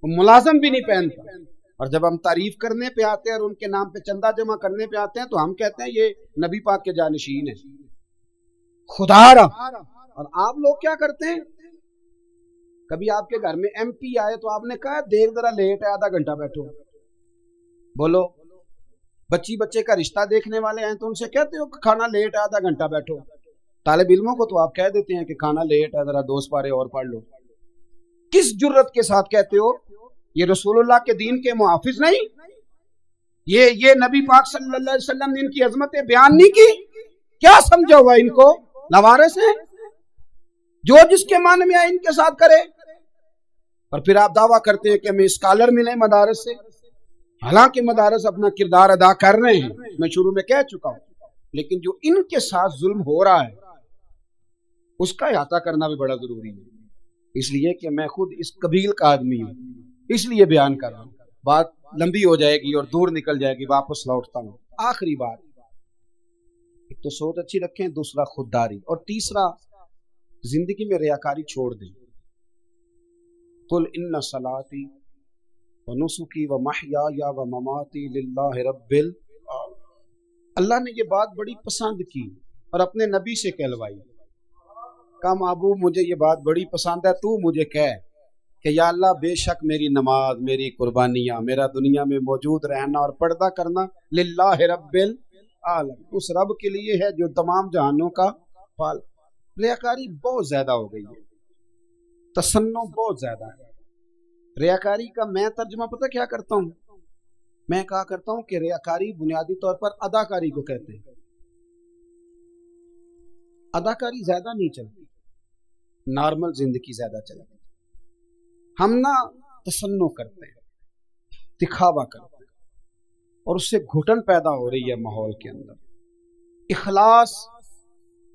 وہ ملازم بھی نہیں پہنتا۔ اور جب ہم تعریف کرنے پہ آتے ہیں اور ان کے نام پہ چندہ جمع کرنے پہ آتے ہیں تو ہم کہتے ہیں یہ نبی پاک کے جانشین ہیں، خدا را۔ اور آپ لوگ کیا کرتے ہیں؟ کبھی آپ کے گھر میں ایم پی آئے تو آپ نے کہا دیکھ ذرا لیٹ ہے، آدھا گھنٹہ بیٹھو، بولو۔ بچی بچے کا رشتہ دیکھنے والے ہیں تو ان سے کہتے ہو کہ کھانا لیٹ ہے، آدھا گھنٹہ بیٹھو۔ طالب علموں کو تو آپ کہہ دیتے ہیں کہ کھانا لیٹ ہے، ذرا 2 سپارے اور پڑھ لو۔ کس جرت کے ساتھ کہتے ہو؟ یہ رسول اللہ کے دین کے محافظ نہیں؟ یہ نبی پاک صلی اللہ علیہ وسلم نے ان کی عظمتیں بیان نہیں کی؟ کیا سمجھا ہوا ان کو؟ لوارث ہیں، جو جس کے من میں آئے ان کے ساتھ کرے۔ اور پھر آپ دعویٰ کرتے ہیں کہ ہمیں اسکالر ملے مدارس سے، حالانکہ مدارس اپنا کردار ادا کر رہے ہیں، میں شروع میں کہہ چکا ہوں، لیکن جو ان کے ساتھ ظلم ہو رہا ہے اس کا احاطہ کرنا بھی بڑا ضروری ہے۔ اس لیے کہ میں خود اس قبیل کا آدمی ہوں، اس لیے بیان کر رہا ہوں، بات لمبی ہو جائے گی اور دور نکل جائے گی، واپس لوٹتا ہوں۔ آخری بات، ایک تو سوچ اچھی رکھیں، دوسرا خودداری، اور تیسرا زندگی میں ریاکاری چھوڑ دیں۔ قل ان صلاتی ونسکی ومحیای ومماتی للہ رب العالمین۔ اللہ نے یہ بات بڑی پسند کی اور اپنے نبی سے کہلوائی، کہا محبوب مجھے یہ بات بڑی پسند ہے، تو مجھے کہہ کہ یا اللہ بے شک میری نماز، میری قربانیاں، میرا دنیا میں موجود رہنا اور پردہ کرنا للہ رب العالمین، اس رب کے لیے ہے جو تمام جہانوں کا پال۔ ریاکاری بہت زیادہ ہو گئی ہے، تصنع بہت زیادہ ہے۔ ریاکاری کا میں ترجمہ پتہ کیا کرتا ہوں؟ میں کہا کرتا ہوں کہ ریاکاری بنیادی طور پر اداکاری کو کہتے ہیں۔ اداکاری زیادہ نہیں چلتی، نارمل زندگی زیادہ چلتی۔ ہم نہ تصنع کرتے ہیں، دکھاوا کرتے ہیں، اور اس سے گھٹن پیدا ہو رہی ہے ماحول کے اندر۔ اخلاص